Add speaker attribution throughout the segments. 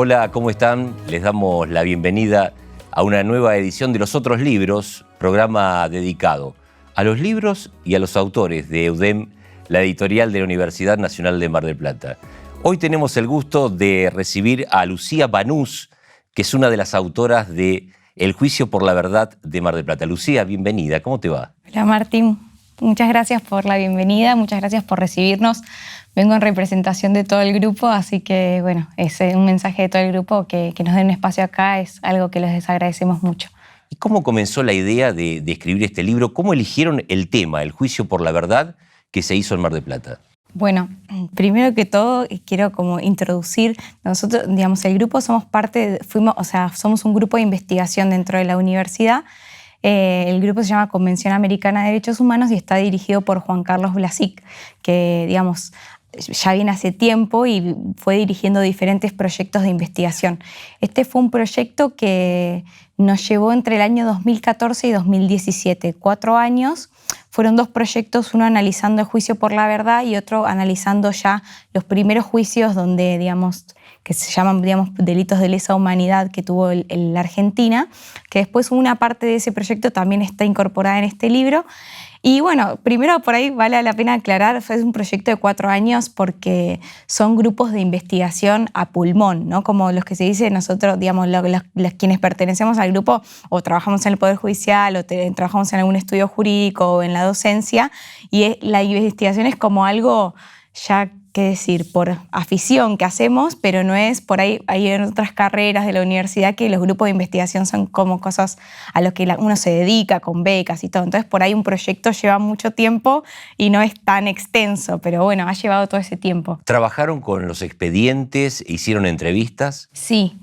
Speaker 1: Hola, ¿cómo están? Les damos la bienvenida a una nueva edición de Los Otros Libros, programa dedicado a los libros y a los autores de EUDEM, la editorial de la Universidad Nacional de Mar del Plata. Hoy tenemos el gusto de recibir a Lucía Banús, que es una de las autoras de El Juicio por la Verdad de Mar del Plata. Lucía, bienvenida, ¿cómo te va?
Speaker 2: Hola Martín, muchas gracias por la bienvenida, muchas gracias por recibirnos. Vengo en representación de todo el grupo, así que bueno, es un mensaje de todo el grupo que nos den un espacio acá, es algo que les agradecemos mucho.
Speaker 1: ¿Y cómo comenzó la idea de escribir este libro? ¿Cómo eligieron el tema, El Juicio por la Verdad, que se hizo en Mar del Plata?
Speaker 2: Bueno, primero que todo quiero como introducir, nosotros, digamos, el grupo somos somos un grupo de investigación dentro de la universidad. El grupo se llama Convención Americana de Derechos Humanos y está dirigido por Juan Carlos Blasic, que, digamos, ya viene hace tiempo y fue dirigiendo diferentes proyectos de investigación. Este fue un proyecto que nos llevó entre el año 2014 y 2017, 4 años. Fueron 2 proyectos, uno analizando el juicio por la verdad y otro analizando ya los primeros juicios donde, digamos, que se llaman, digamos, delitos de lesa humanidad que tuvo la Argentina, que después una parte de ese proyecto también está incorporada en este libro. Y bueno, primero por ahí vale la pena aclarar, fue un proyecto de 4 años porque son grupos de investigación a pulmón, ¿no? Como los que se dice nosotros, digamos, quienes pertenecemos al grupo o trabajamos en el Poder Judicial o trabajamos en algún estudio jurídico o en la docencia, y la investigación es como algo ya, qué decir, por afición que hacemos, pero no es por ahí, hay en otras carreras de la universidad que los grupos de investigación son como cosas a los que uno se dedica con becas y todo. Entonces por ahí un proyecto lleva mucho tiempo y no es tan extenso, pero bueno, ha llevado todo ese tiempo.
Speaker 1: ¿Trabajaron con los expedientes? ¿Hicieron entrevistas?
Speaker 2: Sí.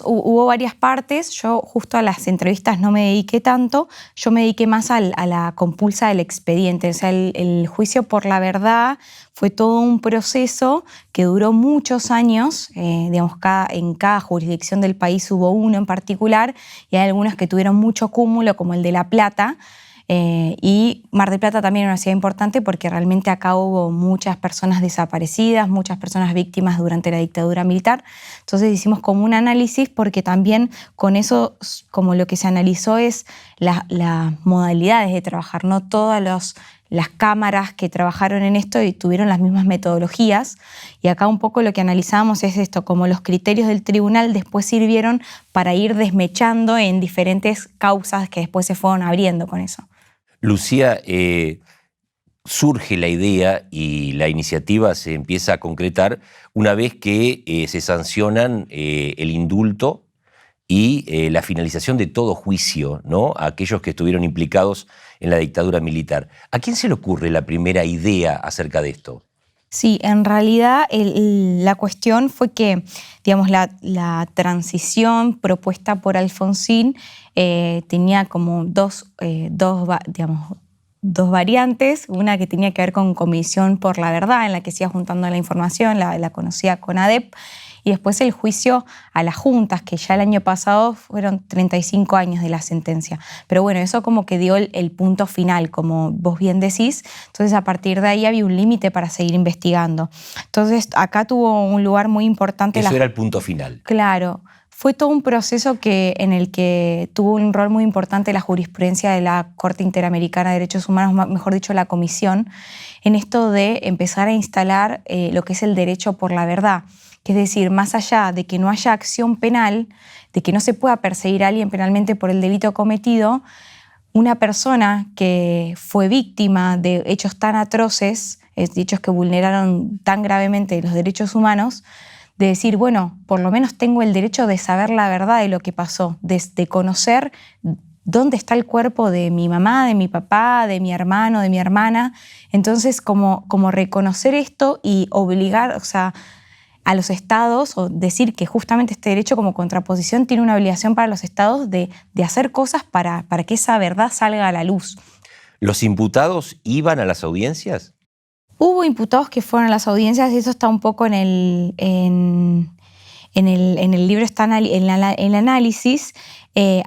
Speaker 2: Hubo varias partes, yo justo a las entrevistas no me dediqué tanto, yo me dediqué más a la compulsa del expediente, o sea, el juicio por la verdad fue todo un proceso que duró muchos años, digamos, en cada jurisdicción del país hubo uno en particular y hay algunos que tuvieron mucho cúmulo, como el de La Plata. Y Mar del Plata también era una ciudad importante porque realmente acá hubo muchas personas desaparecidas, muchas personas víctimas durante la dictadura militar. Entonces hicimos como un análisis porque también con eso, como lo que se analizó es las modalidades de trabajar, no todas las cámaras que trabajaron en esto y tuvieron las mismas metodologías. Y acá un poco lo que analizamos es esto, como los criterios del tribunal después sirvieron para ir desmechando en diferentes causas que después se fueron abriendo con eso.
Speaker 1: Lucía, surge la idea y la iniciativa se empieza a concretar una vez que se sancionan el indulto y la finalización de todo juicio, ¿no? A aquellos que estuvieron implicados en la dictadura militar. ¿A quién se le ocurre la primera idea acerca de esto?
Speaker 2: Sí, en realidad la cuestión fue que, digamos, la transición propuesta por Alfonsín tenía como dos variantes, una que tenía que ver con Comisión por la Verdad, en la que se iba juntando la información, la conocida CONADEP, y después el juicio a las juntas, que ya el año pasado fueron 35 años de la sentencia. Pero bueno, eso como que dio el punto final, como vos bien decís. Entonces a partir de ahí había un límite para seguir investigando. Entonces acá tuvo un lugar muy importante.
Speaker 1: Eso era el punto final.
Speaker 2: Claro. Fue todo un proceso en el que tuvo un rol muy importante la jurisprudencia de la Corte Interamericana de Derechos Humanos, mejor dicho, la Comisión, en esto de empezar a instalar lo que es el derecho por la verdad. Es decir, más allá de que no haya acción penal, de que no se pueda perseguir a alguien penalmente por el delito cometido, una persona que fue víctima de hechos tan atroces, hechos que vulneraron tan gravemente los derechos humanos, de decir, bueno, por lo menos tengo el derecho de saber la verdad de lo que pasó, de conocer dónde está el cuerpo de mi mamá, de mi papá, de mi hermano, de mi hermana. Entonces, como reconocer esto y obligar, o sea, a los estados, o decir que justamente este derecho como contraposición tiene una obligación para los estados de hacer cosas para que esa verdad salga a la luz.
Speaker 1: ¿Los imputados iban a las audiencias?
Speaker 2: Hubo imputados que fueron a las audiencias y eso está un poco en el libro, está en el análisis.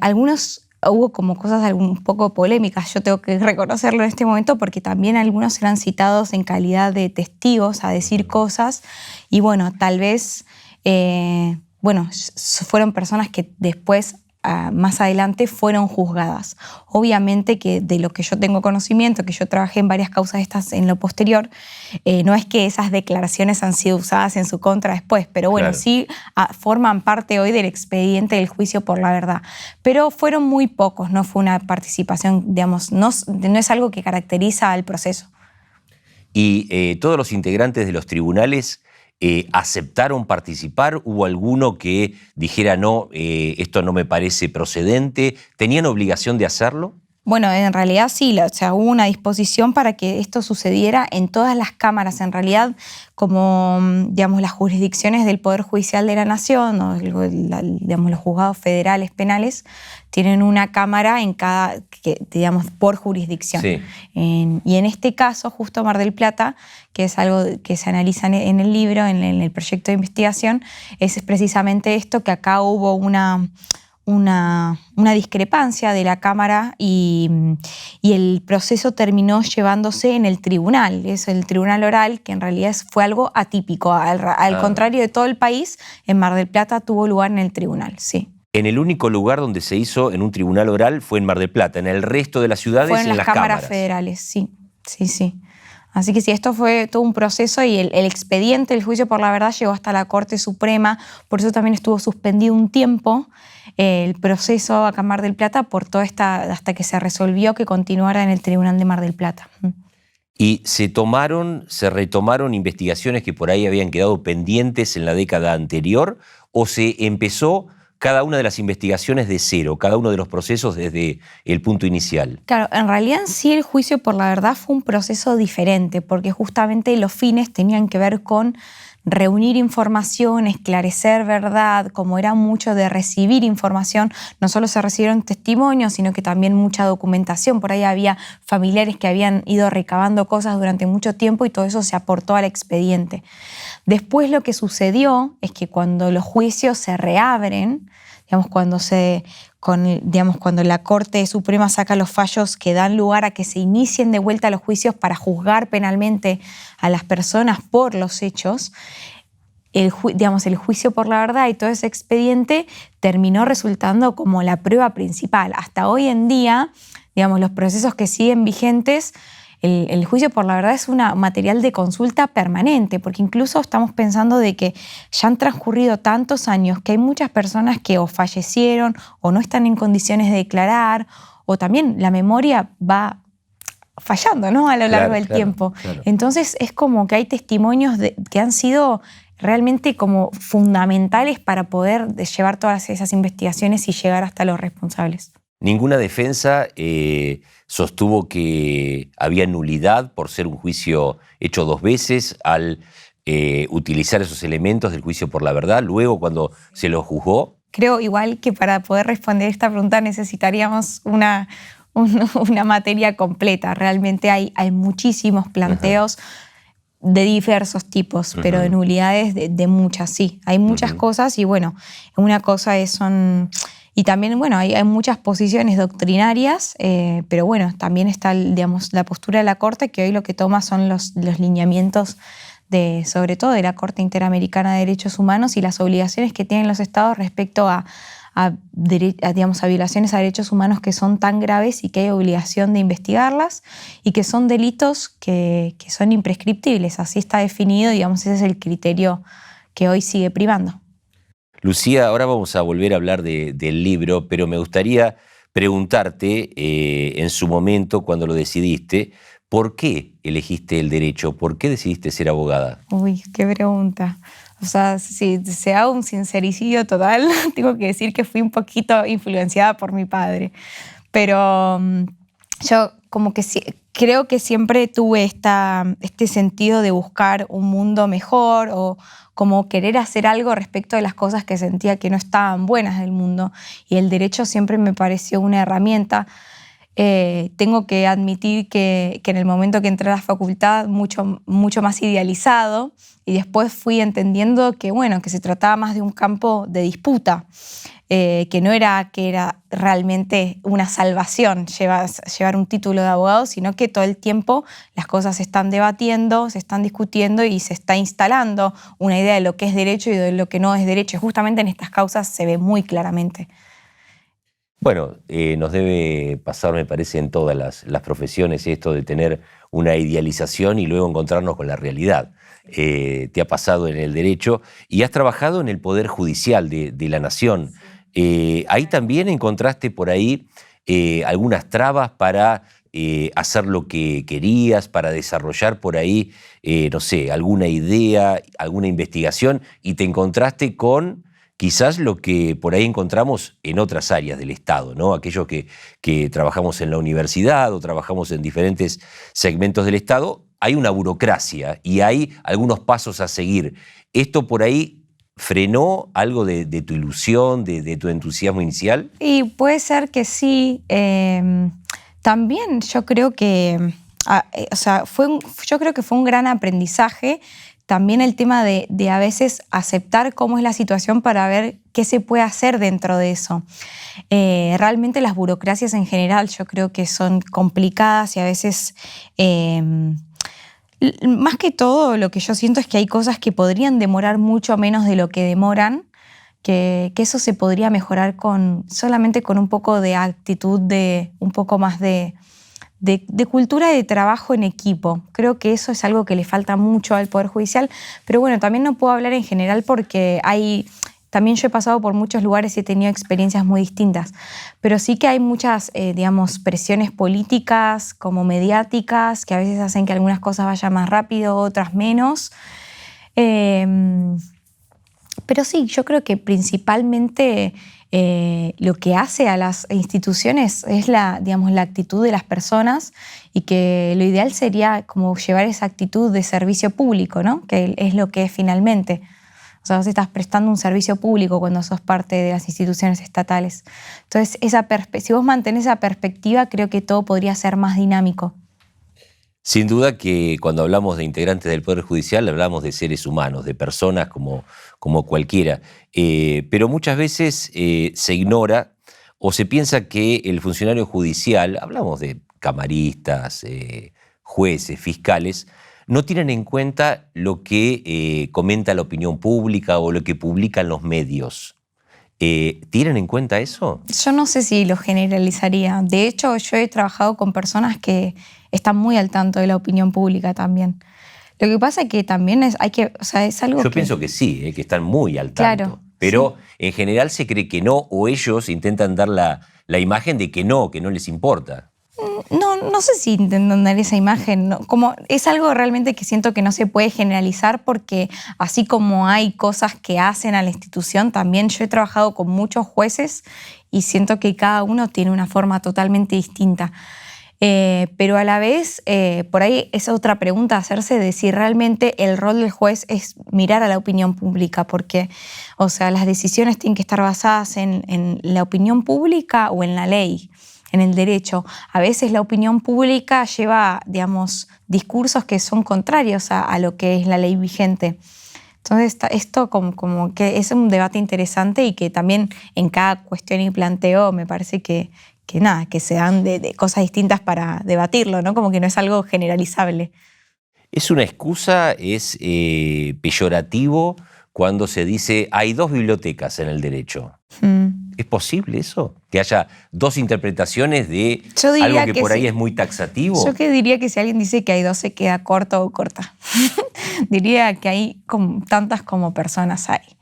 Speaker 2: Algunos hubo como cosas un poco polémicas, yo tengo que reconocerlo en este momento, porque también algunos eran citados en calidad de testigos a decir cosas y bueno, tal vez bueno, fueron personas que después, más adelante, fueron juzgadas. Obviamente que de lo que yo tengo conocimiento, que yo trabajé en varias causas estas en lo posterior, no es que esas declaraciones han sido usadas en su contra después, pero bueno,
Speaker 1: Claro.
Speaker 2: sí forman parte hoy del expediente del juicio por la verdad. Pero fueron muy pocos, no fue una participación, digamos, no es algo que caracteriza al proceso.
Speaker 1: ¿Y todos los integrantes de los tribunales aceptaron participar? ¿Hubo alguno que dijera, no, esto no me parece procedente? ¿Tenían obligación de hacerlo?
Speaker 2: Bueno, en realidad sí, o sea, hubo una disposición para que esto sucediera en todas las cámaras. En realidad, como digamos, las jurisdicciones del Poder Judicial de la Nación, o digamos, los juzgados federales penales, tienen una cámara en cada, digamos, por jurisdicción.
Speaker 1: Sí.
Speaker 2: Y en este caso, justo Mar del Plata, que es algo que se analiza en el libro, en el proyecto de investigación, es precisamente esto, que acá hubo una discrepancia de la Cámara y el proceso terminó llevándose en el tribunal. Es el tribunal oral, que en realidad fue algo atípico. Al contrario de todo el país, en Mar del Plata tuvo lugar en el tribunal, sí.
Speaker 1: En el único lugar donde se hizo en un tribunal oral fue en Mar del Plata. En el resto de las ciudades,
Speaker 2: fue en las cámaras
Speaker 1: cámaras
Speaker 2: federales, sí. Así que sí, esto fue todo un proceso y el expediente, el juicio por la verdad, llegó hasta la Corte Suprema. Por eso también estuvo suspendido un tiempo el proceso acá en Mar del Plata hasta que se resolvió que continuara en el Tribunal de Mar del Plata.
Speaker 1: Y se retomaron investigaciones que por ahí habían quedado pendientes en la década anterior, o se empezó cada una de las investigaciones de cero, cada uno de los procesos desde el punto inicial.
Speaker 2: Claro, en realidad en sí el juicio por la verdad fue un proceso diferente, porque justamente los fines tenían que ver con reunir información, esclarecer verdad. Como era mucho de recibir información, no solo se recibieron testimonios, sino que también mucha documentación. Por ahí había familiares que habían ido recabando cosas durante mucho tiempo y todo eso se aportó al expediente. Después lo que sucedió es que cuando los juicios se reabren, digamos, cuando la Corte Suprema saca los fallos que dan lugar a que se inicien de vuelta los juicios para juzgar penalmente a las personas por los hechos, el juicio por la verdad y todo ese expediente terminó resultando como la prueba principal. Hasta hoy en día, digamos, los procesos que siguen vigentes, el juicio por la verdad es un material de consulta permanente, porque incluso estamos pensando de que ya han transcurrido tantos años que hay muchas personas que o fallecieron o no están en condiciones de declarar, o también la memoria va fallando, ¿no?, a lo largo del tiempo.
Speaker 1: Claro.
Speaker 2: Entonces es como que hay testimonios que han sido realmente como fundamentales para poder llevar todas esas investigaciones y llegar hasta los responsables.
Speaker 1: Ninguna defensa sostuvo que había nulidad por ser un juicio hecho dos veces al utilizar esos elementos del juicio por la verdad, luego cuando se lo juzgó.
Speaker 2: Creo igual que para poder responder esta pregunta necesitaríamos una materia completa. Realmente hay muchísimos planteos de diversos tipos, pero de nulidades de muchas, sí. Hay muchas cosas y bueno, una cosa son... Y también, bueno, hay muchas posiciones doctrinarias, pero bueno, también está, digamos, la postura de la Corte, que hoy lo que toma son los lineamientos sobre todo de la Corte Interamericana de Derechos Humanos y las obligaciones que tienen los estados respecto a violaciones a derechos humanos que son tan graves y que hay obligación de investigarlas y que son delitos que son imprescriptibles. Así está definido, digamos, ese es el criterio que hoy sigue primando.
Speaker 1: Lucía, ahora vamos a volver a hablar del libro, pero me gustaría preguntarte, en su momento, cuando lo decidiste, ¿por qué elegiste el derecho? ¿Por qué decidiste ser abogada?
Speaker 2: Uy, qué pregunta. O sea, si se hago un sincericidio total, tengo que decir que fui un poquito influenciada por mi padre. Pero yo como que creo que siempre tuve este sentido de buscar un mundo mejor o como querer hacer algo respecto de las cosas que sentía que no estaban buenas del mundo. Y el derecho siempre me pareció una herramienta tengo que admitir que en el momento que entré a la facultad mucho más idealizado, y después fui entendiendo que, bueno, que se trataba más de un campo de disputa, que no era que era realmente una salvación llevar un título de abogado, sino que todo el tiempo las cosas se están debatiendo, se están discutiendo y se está instalando una idea de lo que es derecho y de lo que no es derecho. Y justamente en estas causas se ve muy claramente.
Speaker 1: Bueno, nos debe pasar, me parece, en todas las profesiones esto de tener una idealización y luego encontrarnos con la realidad. Te ha pasado en el derecho y has trabajado en el Poder Judicial de la Nación. Ahí también encontraste por ahí algunas trabas para hacer lo que querías, para desarrollar por ahí, no sé, alguna idea, alguna investigación, y te encontraste con quizás lo que por ahí encontramos en otras áreas del Estado, ¿no? Aquellos que trabajamos en la universidad o trabajamos en diferentes segmentos del Estado, hay una burocracia y hay algunos pasos a seguir. ¿Esto por ahí frenó algo de tu ilusión, de tu entusiasmo inicial?
Speaker 2: Y puede ser que sí. También yo creo que, yo creo que fue un gran aprendizaje también el tema de a veces aceptar cómo es la situación para ver qué se puede hacer dentro de eso. Realmente las burocracias en general yo creo que son complicadas y a veces, más que todo, lo que yo siento es que hay cosas que podrían demorar mucho menos de lo que demoran, que eso se podría mejorar solamente con un poco de actitud, un poco más de cultura de trabajo en equipo. Creo que eso es algo que le falta mucho al Poder Judicial, pero bueno, también no puedo hablar en general porque también yo he pasado por muchos lugares y he tenido experiencias muy distintas, pero sí que hay muchas, presiones políticas como mediáticas que a veces hacen que algunas cosas vayan más rápido, otras menos. Pero sí, yo creo que principalmente lo que hace a las instituciones es la actitud de las personas, y que lo ideal sería como llevar esa actitud de servicio público, ¿no? Que es lo que es finalmente. O sea, vos estás prestando un servicio público cuando sos parte de las instituciones estatales. Entonces, si vos mantenés esa perspectiva, creo que todo podría ser más dinámico.
Speaker 1: Sin duda que cuando hablamos de integrantes del Poder Judicial hablamos de seres humanos, de personas como cualquiera, pero muchas veces se ignora o se piensa que el funcionario judicial, hablamos de camaristas, jueces, fiscales, no tienen en cuenta lo que comenta la opinión pública o lo que publican los medios. ¿Tienen en cuenta eso?
Speaker 2: Yo no sé si lo generalizaría. De hecho, yo he trabajado con personas que están muy al tanto de la opinión pública también. Lo que pasa es que también es algo
Speaker 1: Yo pienso que sí, que están muy al tanto.
Speaker 2: Claro,
Speaker 1: pero sí. En general se cree que no, o ellos intentan dar la imagen de que no les importa.
Speaker 2: No sé si intentan dar esa imagen. ¿No? Como es algo realmente que siento que no se puede generalizar, porque así como hay cosas que hacen a la institución, también yo he trabajado con muchos jueces y siento que cada uno tiene una forma totalmente distinta. Pero a la vez, por ahí es otra pregunta a hacerse, de si realmente el rol del juez es mirar a la opinión pública, porque, o sea, las decisiones tienen que estar basadas en la opinión pública o en la ley, en el derecho. A veces la opinión pública lleva, discursos que son contrarios a lo que es la ley vigente. Entonces, esto como que es un debate interesante, y que también en cada cuestión y planteo me parece que se dan de cosas distintas para debatirlo, ¿no? Como que no es algo generalizable.
Speaker 1: ¿Es una excusa, es peyorativo cuando se dice hay dos bibliotecas en el derecho? ¿Es posible eso? ¿Que haya dos interpretaciones de algo que por ahí es muy taxativo?
Speaker 2: Yo diría que si alguien dice que hay dos, se queda corto o corta. Diría que hay tantas como personas hay,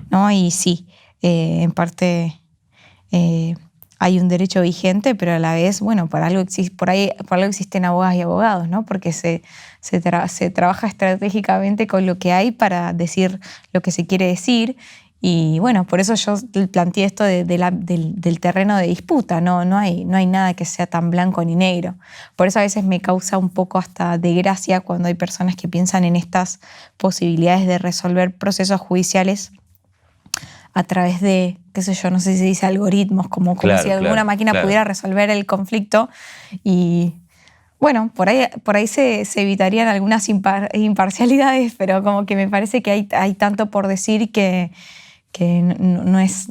Speaker 2: ¿no? Y sí, en parte hay un derecho vigente, pero a la vez, bueno, por algo existen abogadas y abogados, ¿no? Porque se trabaja estratégicamente con lo que hay para decir lo que se quiere decir. Y bueno, por eso yo planteé esto del terreno de disputa. No hay nada que sea tan blanco ni negro. Por eso a veces me causa un poco hasta de gracia cuando hay personas que piensan en estas posibilidades de resolver procesos judiciales a través de, qué sé yo, no sé si se dice algoritmos, como
Speaker 1: Claro,
Speaker 2: si alguna
Speaker 1: claro,
Speaker 2: máquina
Speaker 1: claro.
Speaker 2: pudiera resolver el conflicto. Y bueno, por ahí se evitarían algunas imparcialidades, pero como que me parece que hay tanto por decir que no es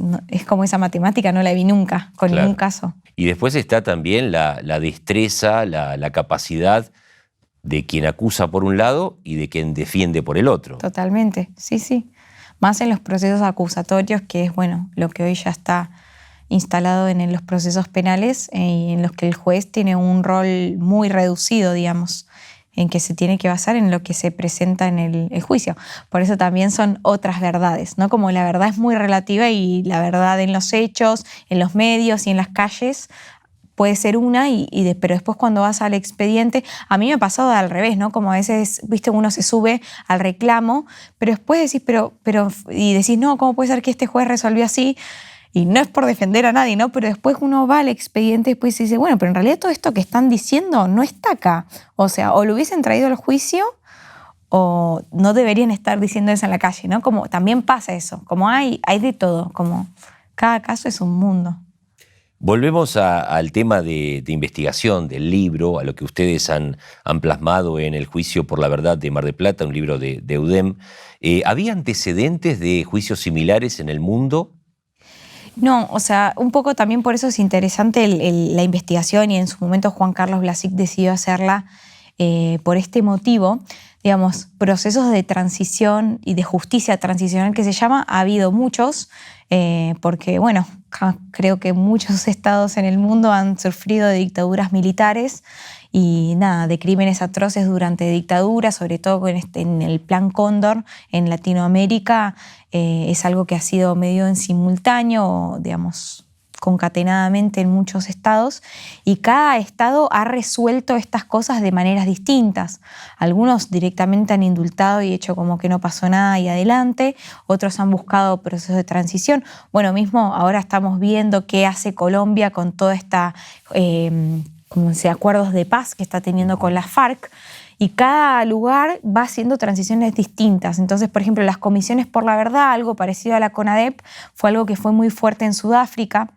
Speaker 2: como esa matemática, no la vi nunca, con ningún
Speaker 1: Claro.
Speaker 2: caso.
Speaker 1: Y después está también la destreza, la capacidad de quien acusa por un lado y de quien defiende por el otro.
Speaker 2: Totalmente, sí, sí. Más en los procesos acusatorios, que es, bueno, lo que hoy ya está instalado en los procesos penales y en los que el juez tiene un rol muy reducido, digamos, en que se tiene que basar en lo que se presenta en el juicio. Por eso también son otras verdades, ¿no? Como la verdad es muy relativa y la verdad en los hechos, en los medios y en las calles puede ser una, pero después cuando vas al expediente, a mí me ha pasado al revés, ¿no? Como a veces, viste, uno se sube al reclamo, pero después decís, y decís, no, ¿cómo puede ser que este juez resolvió así? Y no es por defender a nadie, ¿no? Pero después uno va al expediente y después se dice, bueno, pero en realidad todo esto que están diciendo no está acá. O sea, o lo hubiesen traído al juicio o no deberían estar diciendo eso en la calle, ¿no? Como también pasa eso, como hay de todo, como cada caso es un mundo.
Speaker 1: Volvemos al tema de investigación del libro, a lo que ustedes han plasmado en el Juicio por la Verdad de Mar del Plata, un libro de EUDEM. ¿Había antecedentes de juicios similares en el mundo?
Speaker 2: No, o sea, un poco también por eso es interesante la investigación y en su momento Juan Carlos Blasic decidió hacerla por este motivo. Digamos, procesos de transición y de justicia transicional que se llama, ha habido muchos, porque, bueno, creo que muchos estados en el mundo han sufrido de dictaduras militares y nada, de crímenes atroces durante dictaduras, sobre todo en el Plan Cóndor en Latinoamérica, es algo que ha sido medio en simultáneo, digamos, concatenadamente en muchos estados, y cada estado ha resuelto estas cosas de maneras distintas. Algunos directamente han indultado y hecho como que no pasó nada y adelante, otros han buscado procesos de transición. Bueno, mismo ahora estamos viendo qué hace Colombia con toda esta acuerdos de paz que está teniendo con las FARC, y cada lugar va haciendo transiciones distintas. Entonces, por ejemplo, las comisiones por la verdad, algo parecido a la CONADEP, fue algo que fue muy fuerte en Sudáfrica.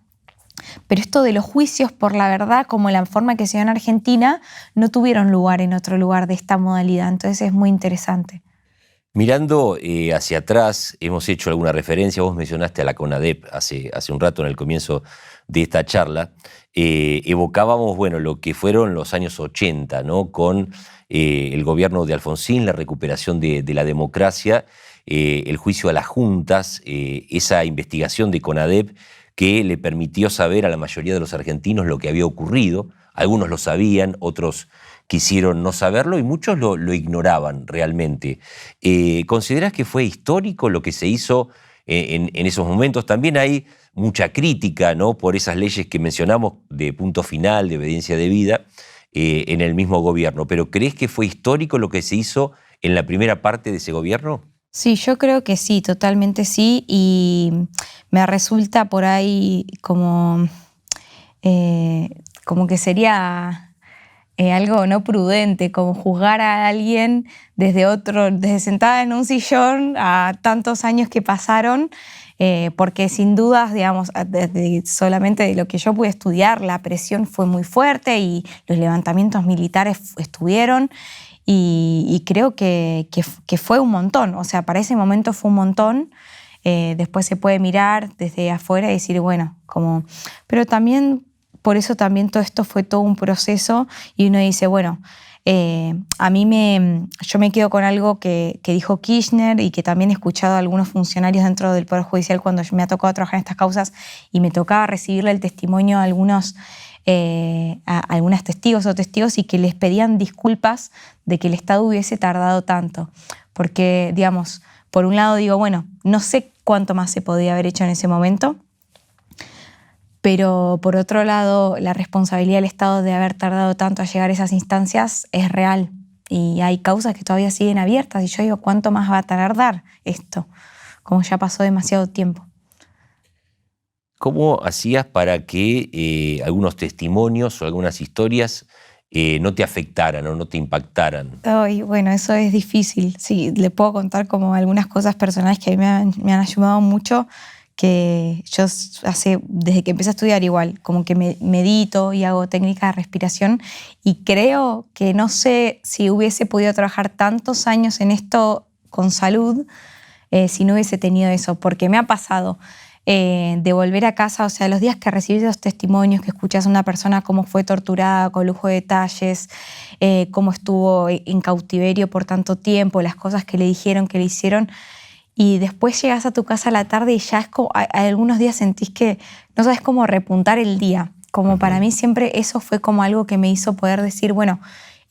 Speaker 2: Pero esto de los juicios por la verdad, como la forma que se dio en Argentina, no tuvieron lugar en otro lugar de esta modalidad. Entonces es muy interesante.
Speaker 1: Mirando hacia atrás, hemos hecho alguna referencia, vos mencionaste a la CONADEP hace un rato en el comienzo de esta charla, evocábamos, bueno, lo que fueron los años 80, ¿no? Con el gobierno de Alfonsín, la recuperación de la democracia, el juicio a las juntas, esa investigación de CONADEP que le permitió saber a la mayoría de los argentinos lo que había ocurrido. Algunos lo sabían, otros quisieron no saberlo y muchos lo ignoraban realmente. ¿Considerás que fue histórico lo que se hizo en esos momentos? También hay mucha crítica, ¿no?, por esas leyes que mencionamos de punto final, de obediencia debida, en el mismo gobierno. ¿Pero crees que fue histórico lo que se hizo en la primera parte de ese gobierno?
Speaker 2: Sí, yo creo que sí, totalmente sí, y me resulta por ahí como que sería algo no prudente, como juzgar a alguien desde sentada en un sillón a tantos años que pasaron, porque sin dudas, digamos, solamente de lo que yo pude estudiar, la presión fue muy fuerte y los levantamientos militares estuvieron. Y creo que fue un montón, o sea, para ese momento fue un montón. Después se puede mirar desde afuera y decir, bueno, pero también, por eso también todo esto fue todo un proceso y uno dice, bueno, yo me quedo con algo que dijo Kirchner y que también he escuchado a algunos funcionarios dentro del Poder Judicial cuando me ha tocado trabajar en estas causas y me tocaba recibirle el testimonio a algunos testigos o testigos y que les pedían disculpas de que el Estado hubiese tardado tanto. Porque, digamos, por un lado digo, bueno, no sé cuánto más se podía haber hecho en ese momento, pero por otro lado, la responsabilidad del Estado de haber tardado tanto a llegar a esas instancias es real. Y hay causas que todavía siguen abiertas y yo digo, ¿cuánto más va a tardar esto? Como ya pasó demasiado tiempo.
Speaker 1: ¿Cómo hacías para que algunos testimonios o algunas historias no te afectaran o no te impactaran?
Speaker 2: Ay, bueno, eso es difícil. Sí, le puedo contar como algunas cosas personales que a mí me han ayudado mucho, que yo desde que empecé a estudiar igual, como que medito y hago técnicas de respiración y creo que no sé si hubiese podido trabajar tantos años en esto con salud si no hubiese tenido eso, porque me ha pasado de volver a casa, o sea, los días que recibís los testimonios, que escuchas a una persona cómo fue torturada con lujo de detalles, cómo estuvo en cautiverio por tanto tiempo, las cosas que le dijeron, que le hicieron, y después llegas a tu casa a la tarde y ya es como, algunos días sentís que no sabes cómo repuntar el día. Como para mí siempre eso fue como algo que me hizo poder decir, bueno,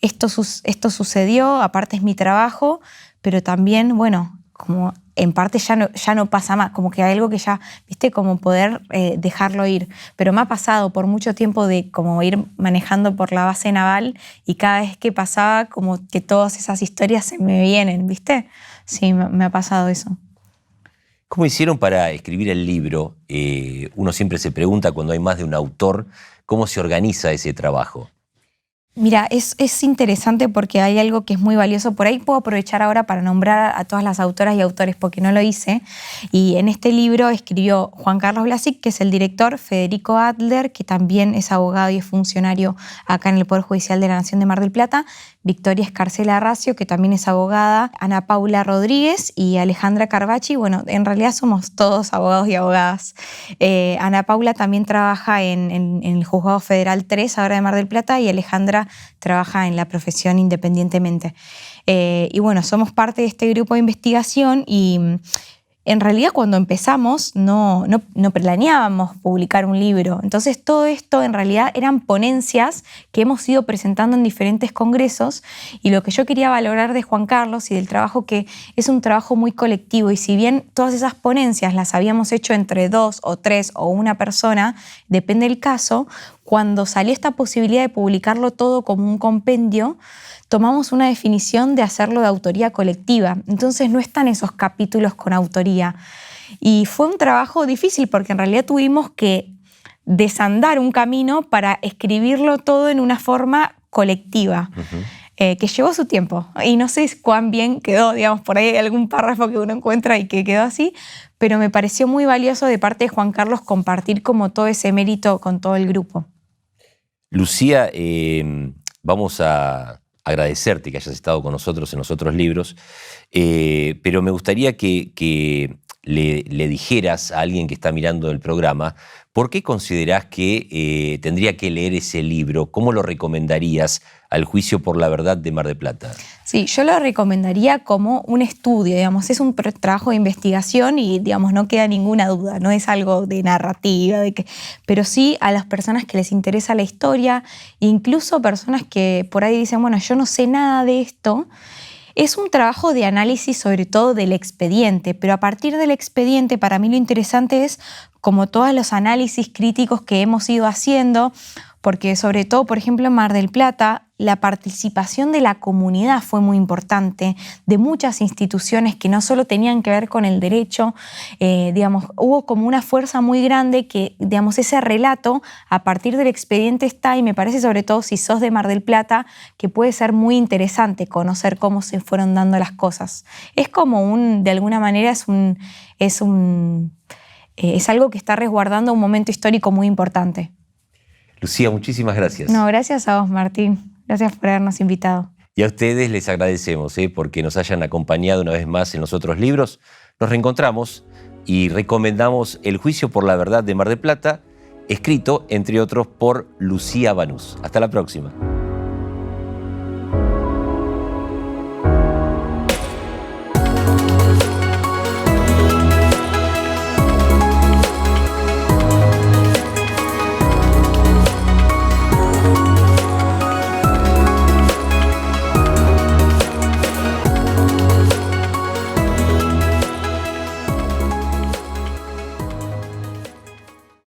Speaker 2: esto sucedió, aparte es mi trabajo, pero también, bueno, como en parte ya no pasa más, como que hay algo que ya, viste, como poder dejarlo ir. Pero me ha pasado por mucho tiempo de como ir manejando por la base naval y cada vez que pasaba como que todas esas historias se me vienen, viste. Sí, me ha pasado eso.
Speaker 1: ¿Cómo hicieron para escribir el libro? Uno siempre se pregunta cuando hay más de un autor, ¿cómo se organiza ese trabajo?
Speaker 2: Mira, es interesante porque hay algo que es muy valioso. Por ahí puedo aprovechar ahora para nombrar a todas las autoras y autores porque no lo hice. Y en este libro escribió Juan Carlos Blasic, que es el director, Federico Adler, que también es abogado y es funcionario acá en el Poder Judicial de la Nación de Mar del Plata, Victoria Escarcela Racio, que también es abogada, Ana Paula Rodríguez y Alejandra Carvacci. Bueno, en realidad somos todos abogados y abogadas. Ana Paula también trabaja en el Juzgado Federal 3, ahora de Mar del Plata, y Alejandra trabaja en la profesión independientemente. Y bueno, somos parte de este grupo de investigación y en realidad cuando empezamos no planeábamos publicar un libro. Entonces todo esto en realidad eran ponencias que hemos ido presentando en diferentes congresos y lo que yo quería valorar de Juan Carlos y del trabajo que es un trabajo muy colectivo y si bien todas esas ponencias las habíamos hecho entre 2 o 3 o una persona, depende del caso, cuando salió esta posibilidad de publicarlo todo como un compendio, tomamos una definición de hacerlo de autoría colectiva. Entonces no están esos capítulos con autoría. Y fue un trabajo difícil porque en realidad tuvimos que desandar un camino para escribirlo todo en una forma colectiva, que llevó su tiempo. Y no sé cuán bien quedó, digamos, por ahí hay algún párrafo que uno encuentra y que quedó así, pero me pareció muy valioso de parte de Juan Carlos compartir como todo ese mérito con todo el grupo.
Speaker 1: Lucía, vamos a agradecerte que hayas estado con nosotros en los otros libros, pero me gustaría que le dijeras a alguien que está mirando el programa por qué considerás que tendría que leer ese libro, cómo lo recomendarías al Juicio por la Verdad de Mar del Plata.
Speaker 2: Sí, yo lo recomendaría como un estudio, digamos, es un trabajo de investigación y, digamos, no queda ninguna duda, no es algo de narrativa, pero sí a las personas que les interesa la historia, incluso personas que por ahí dicen, bueno, yo no sé nada de esto. Es un trabajo de análisis sobre todo del expediente, pero a partir del expediente para mí lo interesante es como todos los análisis críticos que hemos ido haciendo, porque sobre todo, por ejemplo, en Mar del Plata, la participación de la comunidad fue muy importante, de muchas instituciones que no solo tenían que ver con el derecho, digamos, hubo como una fuerza muy grande que, digamos, ese relato a partir del expediente está y me parece sobre todo si sos de Mar del Plata que puede ser muy interesante conocer cómo se fueron dando las cosas. Es como de alguna manera es algo que está resguardando un momento histórico muy importante.
Speaker 1: Lucía, muchísimas gracias.
Speaker 2: No, gracias a vos, Martín. Gracias por habernos invitado.
Speaker 1: Y a ustedes les agradecemos porque nos hayan acompañado una vez más en los otros libros. Nos reencontramos y recomendamos El Juicio por la Verdad de Mar del Plata, escrito, entre otros, por Lucía Banús. Hasta la próxima.